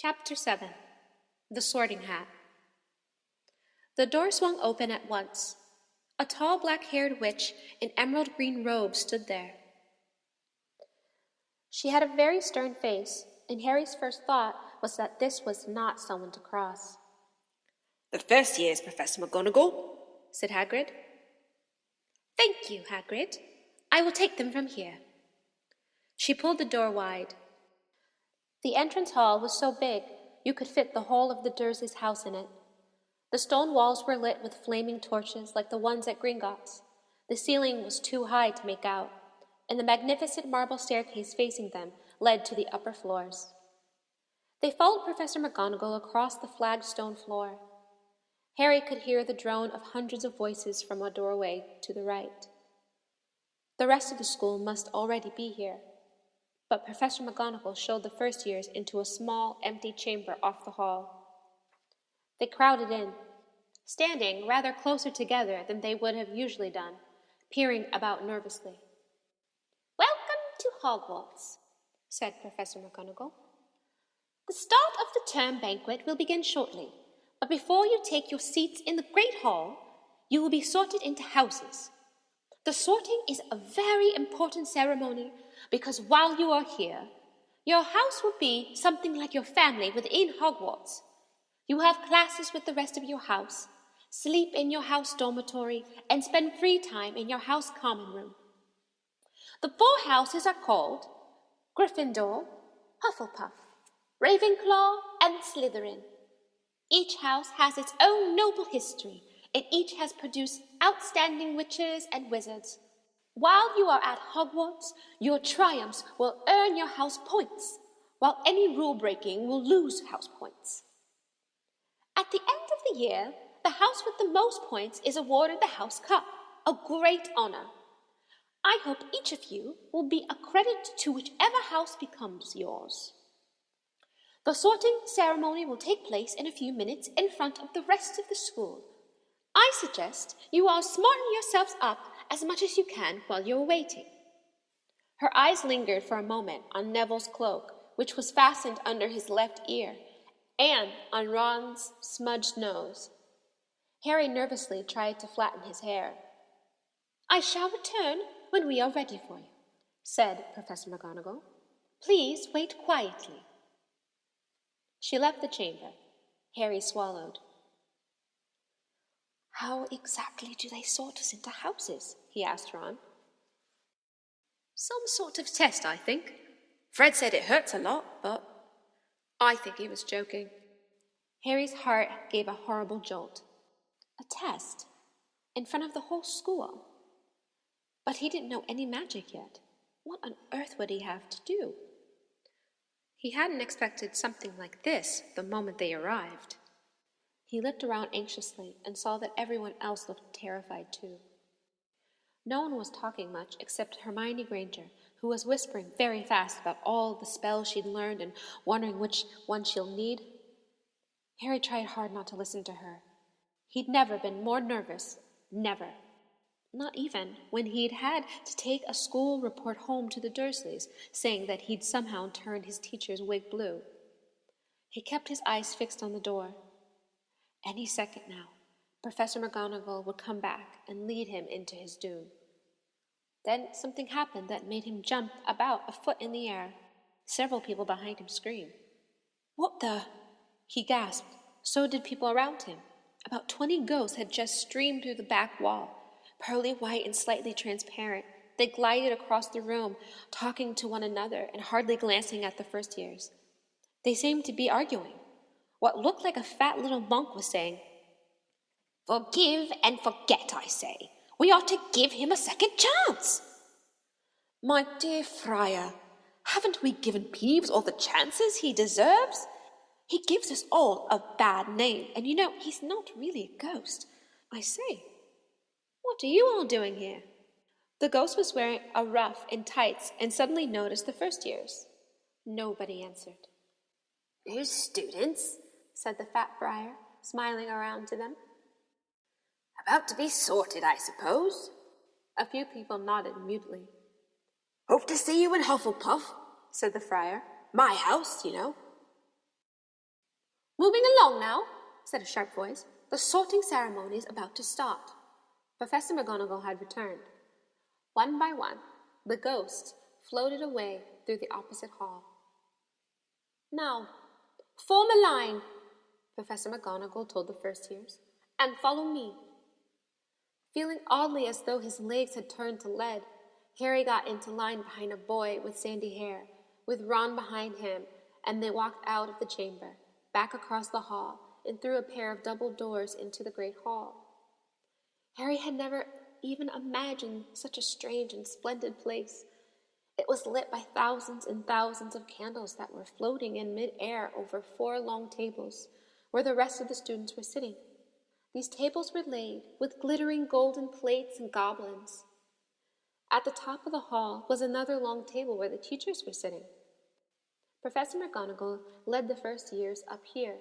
Chapter 7. The Sorting Hat. The door swung open at once. A tall black-haired witch in emerald green robes stood there. She had a very stern face, and Harry's first thought was that this was not someone to cross. "The first years, Professor McGonagall," said Hagrid. "Thank you, Hagrid. I will take them from here." She pulled the door wide. The entrance hall was so big you could fit the whole of the Dursleys' house in it. The stone walls were lit with flaming torches like the ones at Gringotts. The ceiling was too high to make out, and the magnificent marble staircase facing them led to the upper floors. They followed Professor McGonagall across the flagged stone floor. Harry could hear the drone of hundreds of voices from a doorway to the right. The rest of the school must already be here, but Professor McGonagall showed the first years into a small, empty chamber off the hall. They crowded in, standing rather closer together than they would have usually done, peering about nervously. "Welcome to Hogwarts," said Professor McGonagall. "The start of the term banquet will begin shortly, but before you take your seats in the Great Hall, you will be sorted into houses. The sorting is a very important ceremony because while you are here, your house will be something like your family within Hogwarts. You have classes with the rest of your house, sleep in your house dormitory, and spend free time in your house common room. The 4 houses are called Gryffindor, Hufflepuff, Ravenclaw, and Slytherin. Each house has its own noble history, and each has produced outstanding witches and wizards. While you are at Hogwarts, your triumphs will earn your house points, while any rule-breaking will lose house points. At the end of the year, the house with the most points is awarded the House Cup, a great honor. I hope each of you will be a credit to whichever house becomes yours. The sorting ceremony will take place in a few minutes in front of the rest of the school. I suggest you all smarten yourselves up as much as you can while you're waiting." Her eyes lingered for a moment on Neville's cloak, which was fastened under his left ear, and on Ron's smudged nose. Harry nervously tried to flatten his hair. "I shall return when we are ready for you," said Professor McGonagall. "Please wait quietly." She left the chamber. Harry swallowed. "How exactly do they sort us into houses?" he asked Ron. "Some sort of test, I think. Fred said it hurts a lot, but I think he was joking." Harry's heart gave a horrible jolt. A test? In front of the whole school? But he didn't know any magic yet. What on earth would he have to do? He hadn't expected something like this the moment they arrived. He looked around anxiously and saw that everyone else looked terrified too. No one was talking much except Hermione Granger, who was whispering very fast about all the spells she'd learned and wondering which one she'll need. Harry tried hard not to listen to her. He'd never been more nervous, never. Not even when he'd had to take a school report home to the Dursleys, saying that he'd somehow turned his teacher's wig blue. He kept his eyes fixed on the door. Any second now, Professor McGonagall would come back and lead him into his doom. Then something happened that made him jump about a foot in the air. Several people behind him screamed. "What the?" he gasped. So did people around him. About 20 ghosts had just streamed through the back wall, pearly white and slightly transparent. They glided across the room, talking to one another and hardly glancing at the first years. They seemed to be arguing. What looked like a fat little monk was saying, "Forgive and forget, I say. We ought to give him a second chance." "My dear Friar, haven't we given Peeves all the chances he deserves? He gives us all a bad name, and you know he's not really a ghost. I say, what are you all doing here?" The ghost was wearing a ruff and tights and suddenly noticed the first years. Nobody answered. "We're students," said the fat friar, smiling around to them. "About to be sorted, I suppose." A few people nodded mutely. "Hope to see you in Hufflepuff," said the friar. "My house, you know." Moving along now, said a sharp voice. The sorting ceremony is about to start. Professor McGonagall had returned. One by one, the ghosts floated away through the opposite hall. Now, form a line, Professor McGonagall told the first years, and follow me. Feeling oddly as though his legs had turned to lead, Harry got into line behind a boy with sandy hair, with Ron behind him, and they walked out of the chamber, back across the hall, and through a pair of double doors into the great hall. Harry had never even imagined such a strange and splendid place. It was lit by thousands and thousands of candles that were floating in mid-air over 4 long tables, where the rest of the students were sitting. These tables were laid with glittering golden plates and goblins. At the top of the hall was another long table where the teachers were sitting. Professor McGonagall led the first years up here,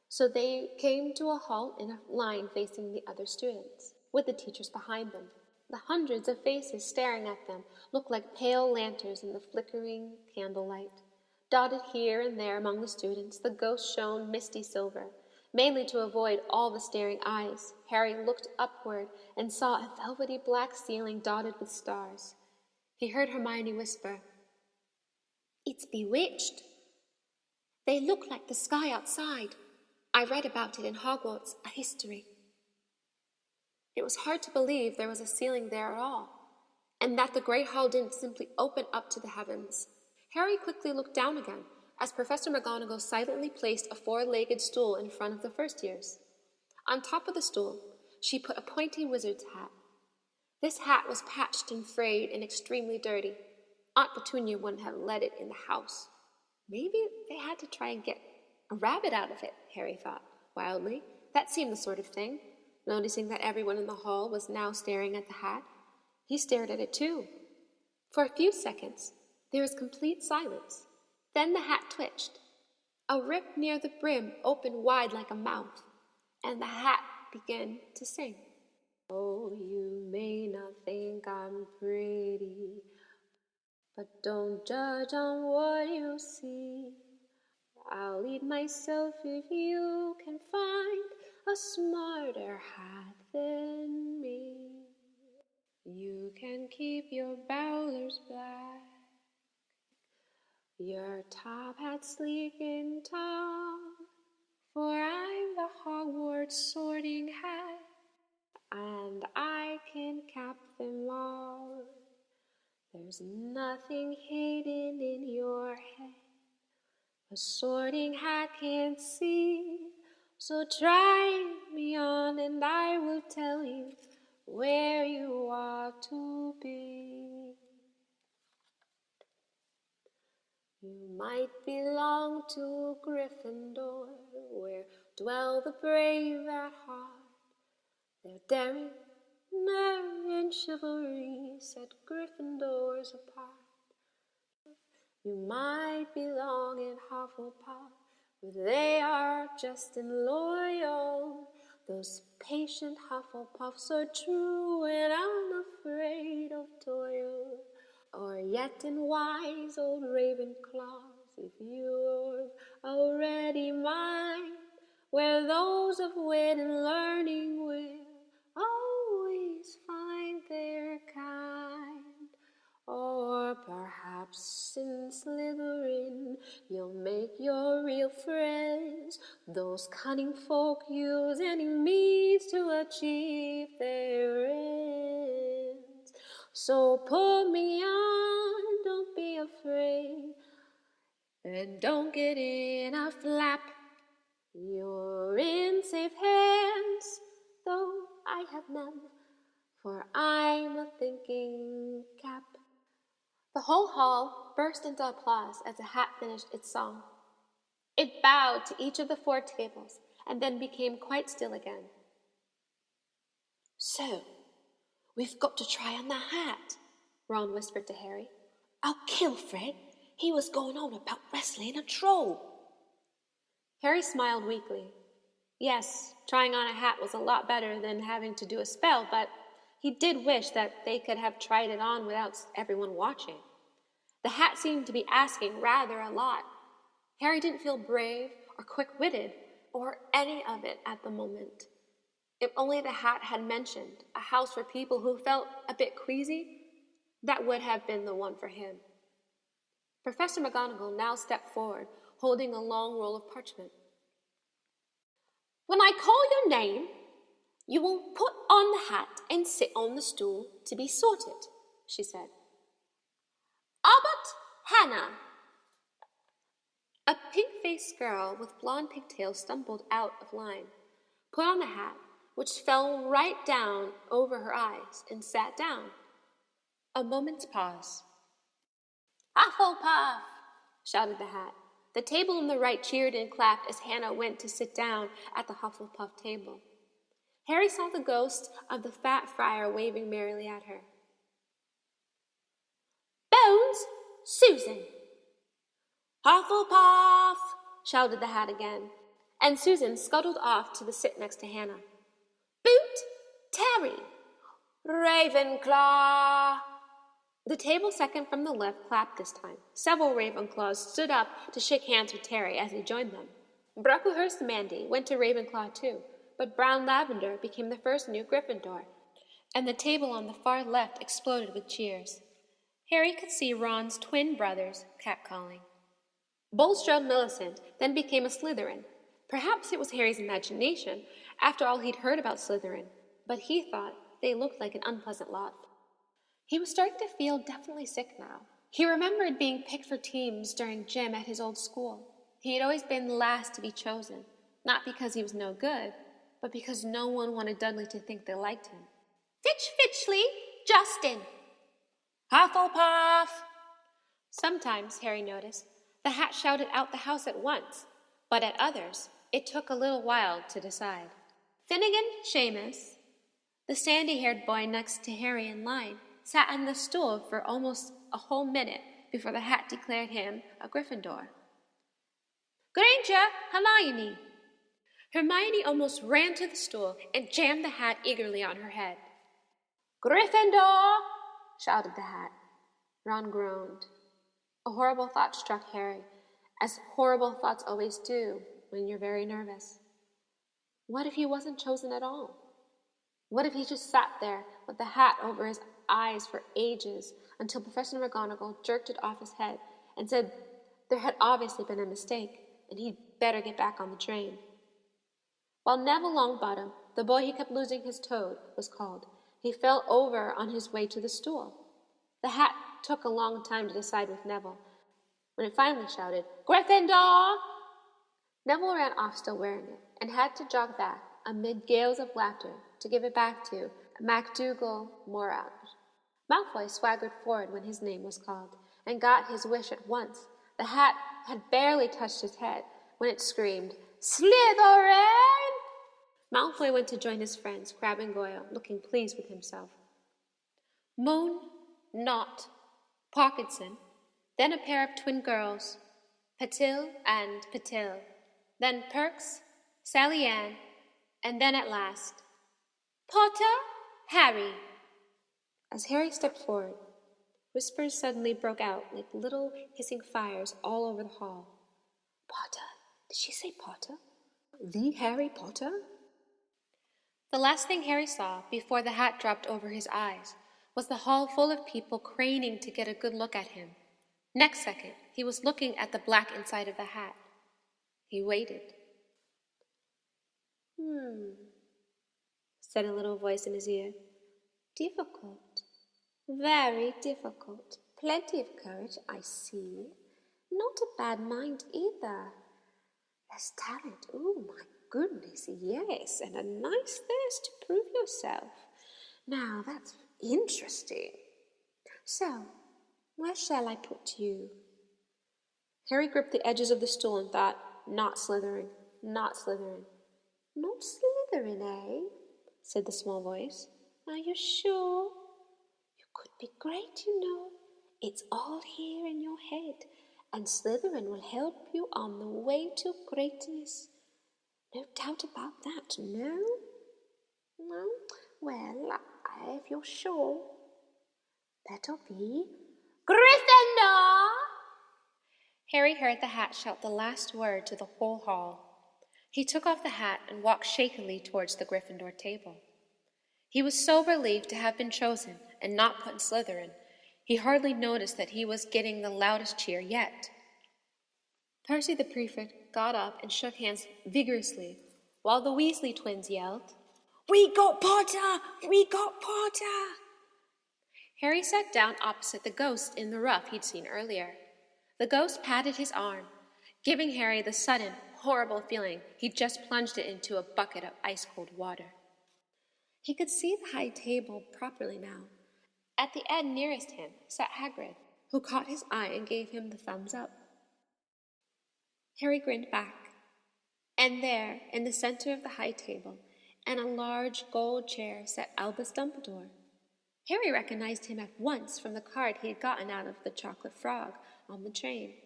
so they came to a halt in a line facing the other students, with the teachers behind them. The hundreds of faces staring at them looked like pale lanterns in the flickering candlelight. Dotted here and there among the students, the ghosts shone misty silver. Mainly to avoid all the staring eyes, Harry looked upward and saw a velvety black ceiling dotted with stars. He heard Hermione whisper, "It's bewitched. They look like the sky outside. I read about it in Hogwarts, a history." It was hard to believe there was a ceiling there at all, and that the great hall didn't simply open up to the heavens. Harry quickly looked down again, as Professor McGonagall silently placed a 4-legged stool in front of the first years. On top of the stool, she put a pointy wizard's hat. This hat was patched and frayed and extremely dirty. Aunt Petunia wouldn't have let it in the house. Maybe they had to try and get a rabbit out of it, Harry thought, wildly. That seemed the sort of thing. Noticing that everyone in the hall was now staring at the hat, he stared at it too. For a few seconds, there was complete silence. Then the hat twitched. A rip near the brim opened wide like a mouth, and the hat began to sing. "Oh, you may not think I'm pretty, but don't judge on what you see. I'll eat myself if you can find a smarter hat than me. You can keep your bowlers black, your top hat sleek and tall, for I'm the Hogwarts sorting hat, and I can cap them all. There's nothing hidden in your head a sorting hat can't see, so try me on and I will tell you where you ought to be. You might belong to Gryffindor, where dwell the brave at heart. Their daring, merry, and chivalry set Gryffindors apart. You might belong in Hufflepuff, where they are just and loyal. Those patient Hufflepuffs are true and unafraid of toil. Or yet in wise old Ravenclaws, if you're already mine, where those of wit and learning will always find their kind. Or perhaps in Slytherin you'll make your real friends. Those cunning folk use any means to achieve their ends. So put me on, don't be afraid, and don't get in a flap. You're in safe hands, though I have none, for I'm a thinking cap. The whole hall burst into applause as the hat finished its song. It bowed to each of the 4 tables and then became quite still again. "So, we've got to try on the hat," Ron whispered to Harry. "I'll kill Fred. He was going on about wrestling a troll." Harry smiled weakly. Yes, trying on a hat was a lot better than having to do a spell, but he did wish that they could have tried it on without everyone watching. The hat seemed to be asking rather a lot. Harry didn't feel brave or quick-witted, or any of it at the moment. If only the hat had mentioned a house for people who felt a bit queasy, that would have been the one for him. Professor McGonagall now stepped forward, holding a long roll of parchment. When I call your name, you will put on the hat and sit on the stool to be sorted, she said. Albert Hannah. A pink-faced girl with blonde pigtails stumbled out of line, put on the hat, which fell right down over her eyes, and sat down. A moment's pause. Hufflepuff! Shouted the hat. The table on the right cheered and clapped as Hannah went to sit down at the Hufflepuff table. Harry saw the ghost of the fat friar waving merrily at her. Bones, Susan! Hufflepuff! Shouted the hat again, and Susan scuttled off to the sit next to Hannah. Boot, Terry! Ravenclaw! The table second from the left clapped this time. Several Ravenclaws stood up to shake hands with Terry as he joined them. Brocklehurst Mandy went to Ravenclaw too, but Brown Lavender became the first new Gryffindor, and the table on the far left exploded with cheers. Harry could see Ron's twin brothers catcalling. Bulstrode Millicent then became a Slytherin. Perhaps it was Harry's imagination, after all he'd heard about Slytherin, but he thought they looked like an unpleasant lot. He was starting to feel definitely sick now. He remembered being picked for teams during gym at his old school. He had always been the last to be chosen, not because he was no good, but because no one wanted Dudley to think they liked him. Fitch Fitchley, Justin! Hufflepuff! Sometimes, Harry noticed, the hat shouted out the house at once, but at others, it took a little while to decide. Finnegan Seamus, the sandy-haired boy next to Harry in line, sat on the stool for almost a whole minute before the hat declared him a Gryffindor. Granger, Hermione! Hermione almost ran to the stool and jammed the hat eagerly on her head. Gryffindor! Shouted the hat. Ron groaned. A horrible thought struck Harry, as horrible thoughts always do when you're very nervous. What if he wasn't chosen at all? What if he just sat there with the hat over his eyes for ages until Professor McGonagall jerked it off his head and said there had obviously been a mistake and he'd better get back on the train? While Neville Longbottom, the boy who kept losing his toad, was called, he fell over on his way to the stool. The hat took a long time to decide with Neville. When it finally shouted, Gryffindor! Neville ran off still wearing it, and had to jog back amid gales of laughter to give it back to MacDougall Morag. Malfoy swaggered forward when his name was called, and got his wish at once. The hat had barely touched his head when it screamed, Slytherin! Malfoy went to join his friends, Crabbe and Goyle, looking pleased with himself. Moon, Knot, Parkinson, then a pair of twin girls, Patil and Patil, then Perks, Sally Ann, and then at last, Potter, Harry. As Harry stepped forward, whispers suddenly broke out like little hissing fires all over the hall. Potter? Did she say Potter? The Harry Potter? The last thing Harry saw before the hat dropped over his eyes was the hall full of people craning to get a good look at him. Next second, he was looking at the black inside of the hat. He waited. Said a little voice in his ear. Difficult. Very difficult. Plenty of courage, I see. Not a bad mind either. There's talent. Oh, my goodness, yes. And a nice thirst to prove yourself. Now, that's interesting. So, where shall I put you? Harry gripped the edges of the stool and thought, not Slytherin, not Slytherin. Not Slytherin, eh? Said the small voice. Are you sure? You could be great, you know. It's all here in your head, and Slytherin will help you on the way to greatness. No doubt about that, no? No? Well, if you're sure, that'll be Gryffindor! Harry heard the hat shout the last word to the whole hall. He took off the hat and walked shakily towards the Gryffindor table. He was so relieved to have been chosen and not put in Slytherin, he hardly noticed that he was getting the loudest cheer yet. Percy the prefect got up and shook hands vigorously, while the Weasley twins yelled, "We got Potter! We got Potter!" Harry sat down opposite the ghost in the ruff he'd seen earlier. The ghost patted his arm, giving Harry the sudden, horrible feeling he'd just plunged it into a bucket of ice-cold water. He could see the high table properly now. At the end nearest him sat Hagrid, who caught his eye and gave him the thumbs up. Harry grinned back, and there, in the center of the high table, and a large gold chair, sat Albus Dumbledore. Harry recognized him at once from the card he had gotten out of the chocolate frog on the train.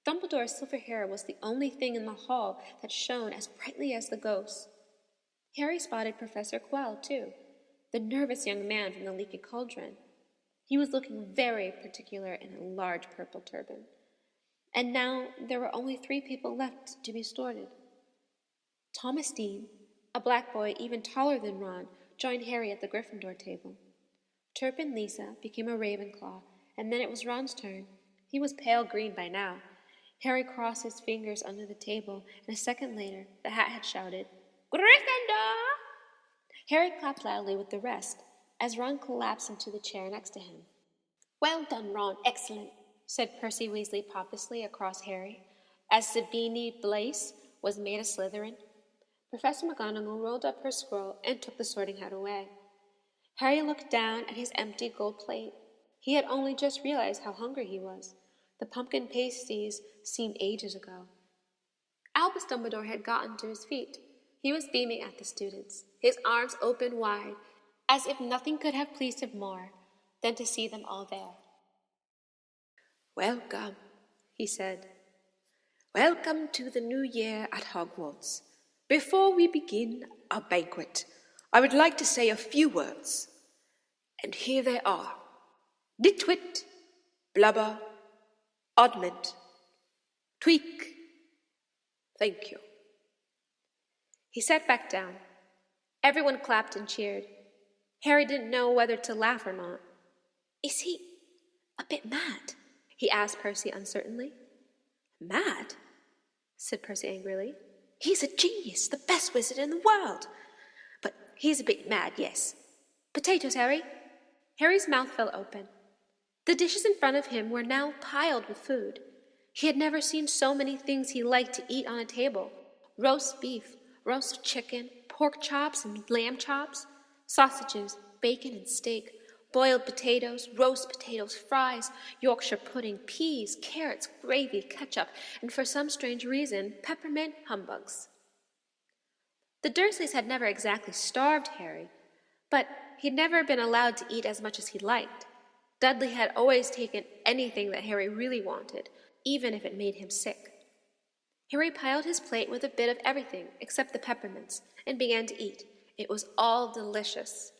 Dumbledore's silver hair was the only thing in the hall that shone as brightly as the ghost's. Harry spotted Professor Quirrell, too, the nervous young man from the Leaky Cauldron. He was looking very particular in a large purple turban. And now there were only 3 people left to be sorted. Thomas Dean, a black boy even taller than Ron, joined Harry at the Gryffindor table. Turpin Lisa became a Ravenclaw, and then it was Ron's turn. He was pale green by now. Harry crossed his fingers under the table, and a second later the hat had shouted, "Gryffindor!" Harry clapped loudly with the rest, as Ron collapsed into the chair next to him. "Well done, Ron, excellent," said Percy Weasley pompously across Harry, as Sabini Blaise was made a Slytherin. Professor McGonagall rolled up her scroll and took the sorting hat away. Harry looked down at his empty gold plate. He had only just realized how hungry he was. The pumpkin pasties seemed ages ago. Albus Dumbledore had gotten to his feet. He was beaming at the students, his arms open wide, as if nothing could have pleased him more than to see them all there. "Welcome," he said. "Welcome to the new year at Hogwarts. Before we begin our banquet, I would like to say a few words. And here they are. Nitwit, Blubber, Oddment, Tweak. Thank you." He sat back down. Everyone clapped and cheered. Harry didn't know whether to laugh or not. "Is he a bit mad?" he asked Percy uncertainly. "Mad?" said Percy angrily. "He's a genius, the best wizard in the world. But he's a bit mad, yes. Potatoes, Harry." Harry's mouth fell open. The dishes in front of him were now piled with food. He had never seen so many things he liked to eat on a table. Roast beef, roast chicken, pork chops and lamb chops, sausages, bacon and steak, boiled potatoes, roast potatoes, fries, Yorkshire pudding, peas, carrots, gravy, ketchup, and for some strange reason, peppermint humbugs. The Dursleys had never exactly starved Harry, but he'd never been allowed to eat as much as he liked. Dudley had always taken anything that Harry really wanted, even if it made him sick. Harry piled his plate with a bit of everything except the peppermints and began to eat. It was all delicious.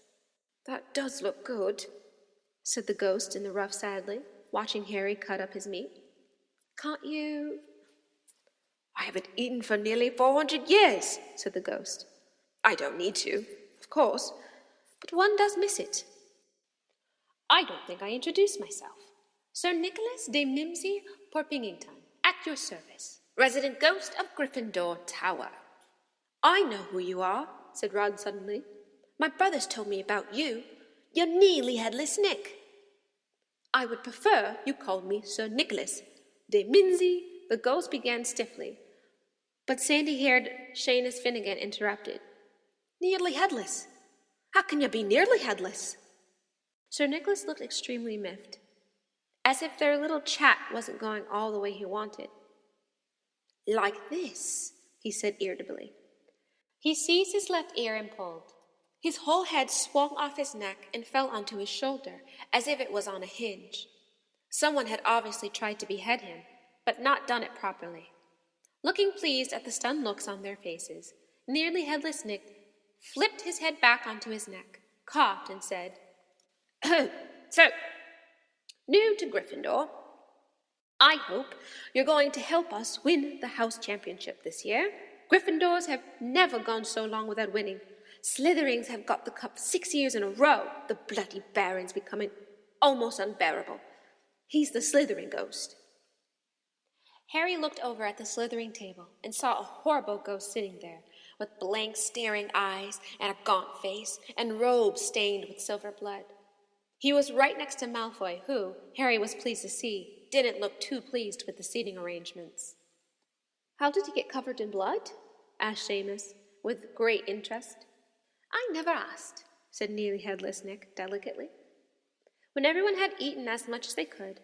"That does look good," said the ghost in the ruff sadly, watching Harry cut up his meat. "Can't you—" "I haven't eaten for nearly 400 years, said the ghost. "I don't need to, of course, but one does miss it." "I don't think I introduced myself. Sir Nicholas de Mimsy Porpingington, at your service, resident ghost of Gryffindor Tower." "I know who you are," said Ron suddenly. "My brothers told me about you. You're Nearly Headless Nick." "I would prefer you called me Sir Nicholas de Mimsy," the ghost began stiffly. But sandy-haired Seamus Finnegan interrupted. "Nearly headless? How can you be nearly headless?" Sir Nicholas looked extremely miffed, as if their little chat wasn't going all the way he wanted. "Like this," he said irritably. He seized his left ear and pulled. His whole head swung off his neck and fell onto his shoulder, as if it was on a hinge. Someone had obviously tried to behead him, but not done it properly. Looking pleased at the stunned looks on their faces, Nearly Headless Nick flipped his head back onto his neck, coughed, and said, "So, new to Gryffindor. I hope you're going to help us win the house championship this year. Gryffindors have never gone so long without winning. Slytherins have got the cup 6 years in a row. The bloody Baron's becoming almost unbearable. He's the Slytherin ghost." Harry looked over at the Slytherin table and saw a horrible ghost sitting there, with blank, staring eyes and a gaunt face and robes stained with silver blood. He was right next to Malfoy, who, Harry was pleased to see, didn't look too pleased with the seating arrangements. "How did he get covered in blood?" asked Seamus, with great interest. "I never asked," said Nearly Headless Nick delicately. When everyone had eaten as much as they could,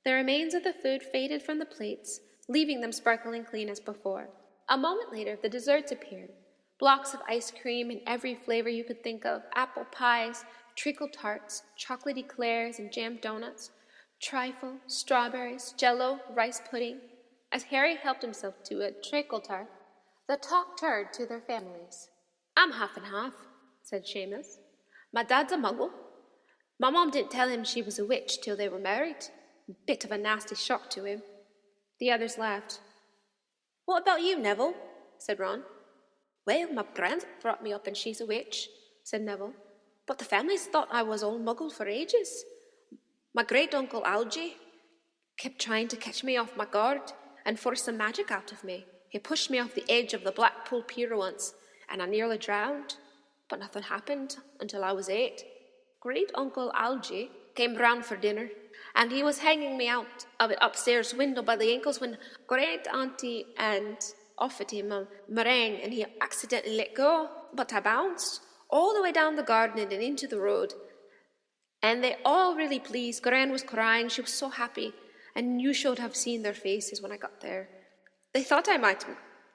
the remains of the food faded from the plates, leaving them sparkling clean as before. A moment later, the desserts appeared. Blocks of ice cream in every flavor you could think of, apple pies, treacle tarts, chocolate eclairs and jam donuts, trifle, strawberries, jello, rice pudding. As Harry helped himself to a treacle tart, the talk turned to their families. "I'm half and half," said Seamus. "My dad's a muggle. My mom didn't tell him she was a witch till they were married. Bit of a nasty shock to him." The others laughed. "What about you, Neville?" said Ron. "Well, my grand brought me up and she's a witch," said Neville. "But the families thought I was all muggle for ages. My great-uncle Algy kept trying to catch me off my guard and force some magic out of me. He pushed me off the edge of the Blackpool Pier once, and I nearly drowned. But nothing happened until I was 8. Great-uncle Algy came round for dinner, and he was hanging me out of an upstairs window by the ankles when Great-auntie Anne offered him a meringue, and he accidentally let go. But I bounced all the way down the garden and into the road. And they all really pleased. Gran was crying, she was so happy, and you should have seen their faces when I got there. They thought I might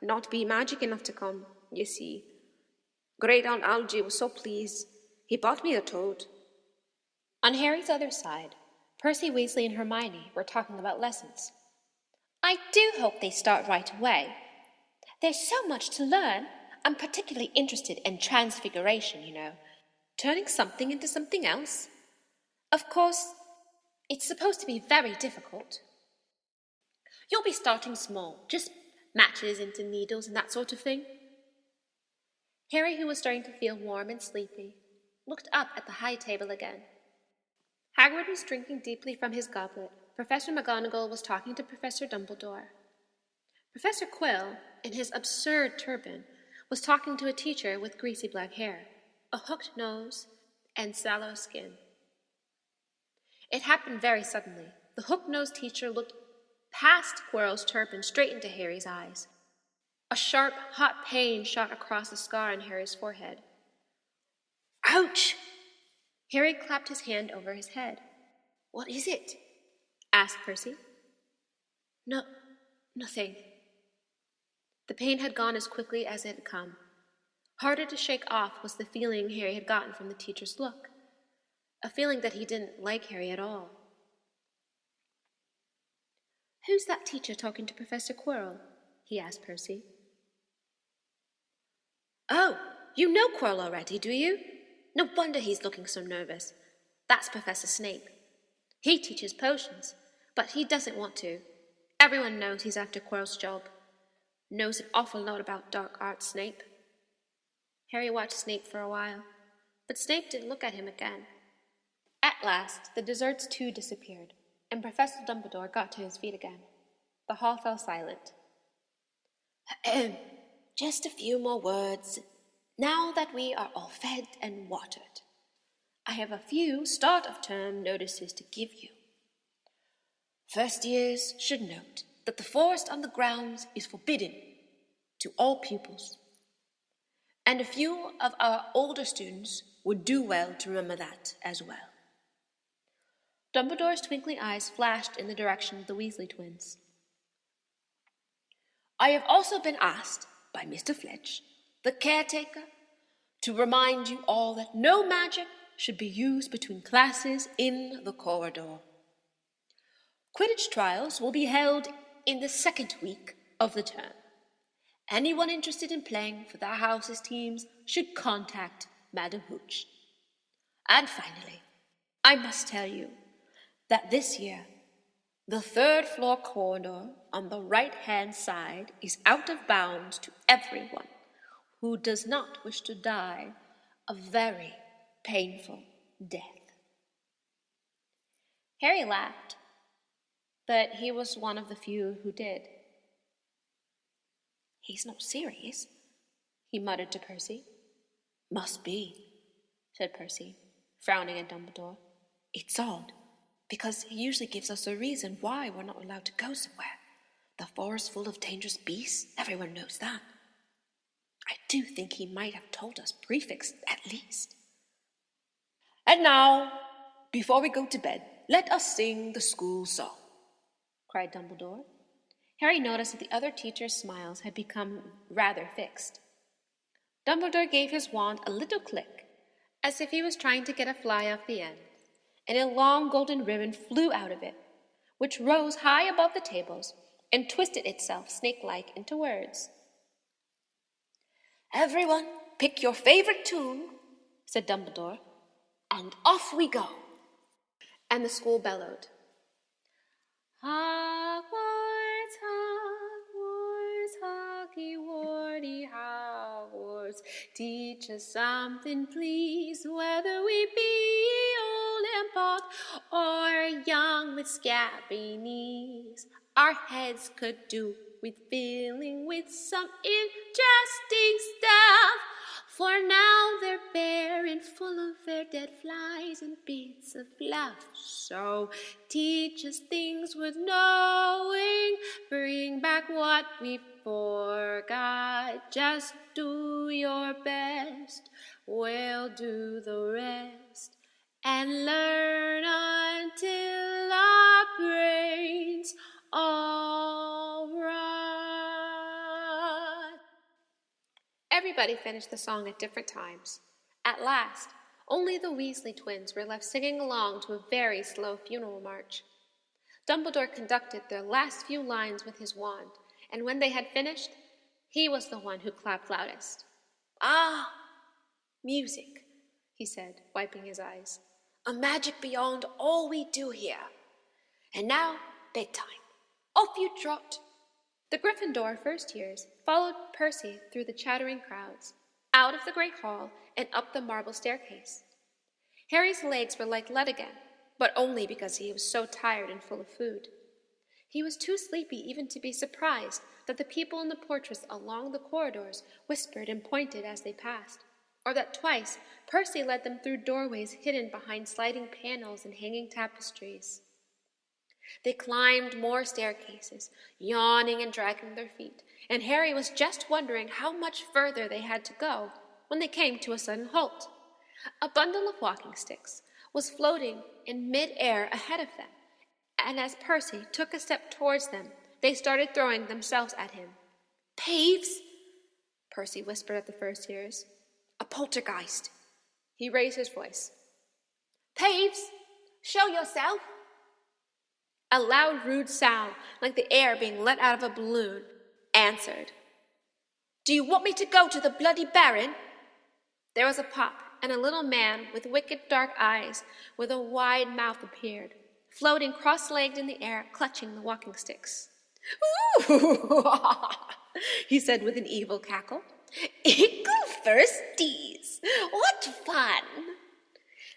not be magic enough to come, you see. Great-aunt Algy was so pleased, he bought me a toad." On Harry's other side, Percy Weasley and Hermione were talking about lessons. "I do hope they start right away. There's so much to learn. I'm particularly interested in transfiguration, you know, turning something into something else. Of course, it's supposed to be very difficult. You'll be starting small, just matches into needles and that sort of thing." Harry, who was starting to feel warm and sleepy, looked up at the high table again. Hagrid was drinking deeply from his goblet. Professor McGonagall was talking to Professor Dumbledore. Professor Quill, in his absurd turban, was talking to a teacher with greasy black hair, a hooked nose, and sallow skin. It happened very suddenly. The hook-nosed teacher looked past Quirrell's turban straight into Harry's eyes. A sharp, hot pain shot across the scar on Harry's forehead. "Ouch!" Harry clapped his hand over his head. "What is it?" asked Percy. Nothing." The pain had gone as quickly as it had come. Harder to shake off was the feeling Harry had gotten from the teacher's look, a feeling that he didn't like Harry at all. "Who's that teacher talking to Professor Quirrell?" he asked Percy. "Oh, you know Quirrell already, do you? No wonder he's looking so nervous. That's Professor Snape. He teaches potions, but he doesn't want to. Everyone knows he's after Quirrell's job. Knows an awful lot about dark arts, Snape." Harry watched Snape for a while, but Snape didn't look at him again. At last, the desserts too disappeared, and Professor Dumbledore got to his feet again. The hall fell silent. "Just a few more words, now that we are all fed and watered. I have a few start-of-term notices to give you. First years should note that the forest on the grounds is forbidden to all pupils. And a few of our older students would do well to remember that as well." Dumbledore's twinkling eyes flashed in the direction of the Weasley twins. "I have also been asked by Mr. Fletch, the caretaker, to remind you all that no magic should be used between classes in the corridor. Quidditch trials will be held in the second week of the term. Anyone interested in playing for their house's teams should contact Madam Hooch. And finally, I must tell you that this year The third-floor corridor on the right-hand side is out of bounds to everyone who does not wish to die a very painful death. Harry laughed, but he was one of the few who did. "He's not serious," he muttered to Percy. "Must be," said Percy, frowning at Dumbledore. "It's odd, because he usually gives us a reason why we're not allowed to go somewhere. The forest full of dangerous beasts, everyone knows that. I do think he might have told us prefix at least. And now, before we go to bed, let us sing the school song," cried Dumbledore. Harry noticed that the other teachers' smiles had become rather fixed. Dumbledore gave his wand a little click, as if he was trying to get a fly off the end, and a long golden ribbon flew out of it, which rose high above the tables and twisted itself snake-like into words. "Everyone, pick your favorite tune," said Dumbledore, "and off we go." And the school bellowed. Hogwarts, Hogwarts, Hoggy-Warty Hogwarts, teach us something, please, whether we be old and pock or young with scabby knees. Our heads could do with filling with some interesting stuff, for now they're bare and full of their dead flies and bits of fluff. So teach us things worth knowing, bring back what we forgot. Just do your best, we'll do the rest, and learn until our brains all rot. Everybody finished the song at different times. At last, only the Weasley twins were left singing along to a very slow funeral march. Dumbledore conducted their last few lines with his wand, and when they had finished, he was the one who clapped loudest. "Ah, music," he said, wiping his eyes. "A magic beyond all we do here. And now, bedtime. Off you trot." The Gryffindor first-years followed Percy through the chattering crowds, out of the great hall and up the marble staircase. Harry's legs were like lead again, but only because he was so tired and full of food. He was too sleepy even to be surprised that the people in the portraits along the corridors whispered and pointed as they passed, or that twice Percy led them through doorways hidden behind sliding panels and hanging tapestries. They climbed more staircases, yawning and dragging their feet, and Harry was just wondering how much further they had to go when they came to a sudden halt. A bundle of walking sticks was floating in mid-air ahead of them, and as Percy took a step towards them, they started throwing themselves at him. "Peeves," Percy whispered at the first-years. "A poltergeist." He raised his voice. "Peeves, show yourself." A loud, rude sound, like the air being let out of a balloon, answered. "Do you want me to go to the bloody Baron?" There was a pop, and a little man with wicked dark eyes with a wide mouth appeared, floating cross-legged in the air, clutching the walking sticks. "Ooh," he said with an evil cackle. "Ickle thirsties! What fun!"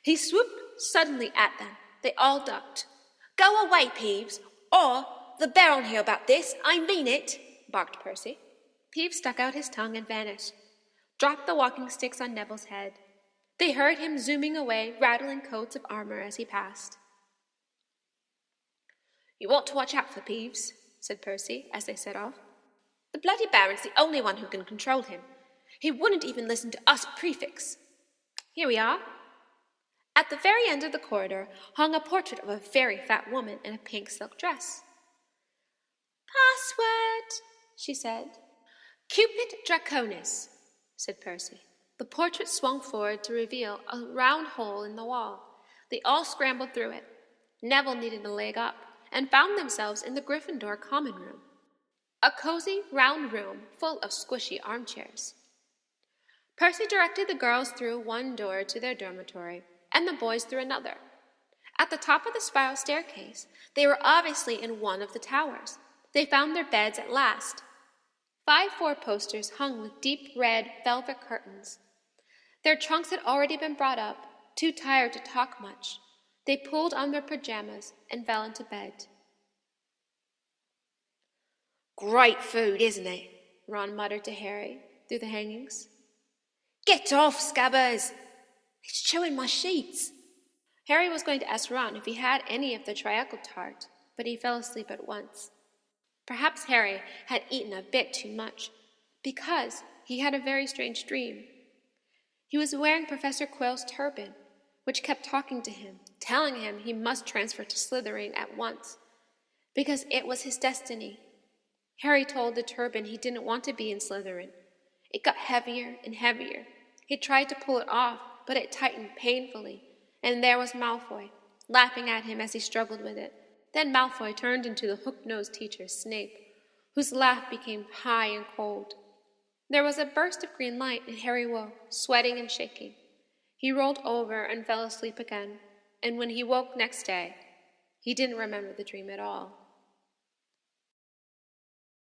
He swooped suddenly at them. They all ducked. "Go away, Peeves, or the Baron hear about this. I mean it," barked Percy. Peeves stuck out his tongue and vanished, dropped the walking sticks on Neville's head. They heard him zooming away, rattling coats of armor as he passed. "You want to watch out for Peeves," said Percy as they set off. "The bloody Baron's the only one who can control him. He wouldn't even listen to us prefects. Here we are." At the very end of the corridor hung a portrait of a very fat woman in a pink silk dress. "Password," she said. "Cupid Draconis," said Percy. The portrait swung forward to reveal a round hole in the wall. They all scrambled through it. Neville needed a leg up, and found themselves in the Gryffindor common room, a cozy, round room full of squishy armchairs. Percy directed the girls through one door to their dormitory, and the boys through another. At the top of the spiral staircase, they were obviously in one of the towers. They found their beds at last. 5 four-posters hung with deep red velvet curtains. Their trunks had already been brought up, too tired to talk much. They pulled on their pajamas and fell into bed. Great food, isn't it? Ron muttered to Harry through the hangings. Get off, Scabbers! It's chewing my sheets. Harry was going to ask Ron if he had any of the treacle tart, but he fell asleep at once. Perhaps Harry had eaten a bit too much, because he had a very strange dream. He was wearing Professor Quirrell's turban, which kept talking to him, telling him he must transfer to Slytherin at once, because it was his destiny. Harry told the turban he didn't want to be in Slytherin. It got heavier and heavier. He tried to pull it off, but it tightened painfully, and there was Malfoy, laughing at him as he struggled with it. Then Malfoy turned into the hook-nosed teacher, Snape, whose laugh became high and cold. There was a burst of green light, and Harry woke, sweating and shaking. He rolled over and fell asleep again, and when he woke next day, he didn't remember the dream at all.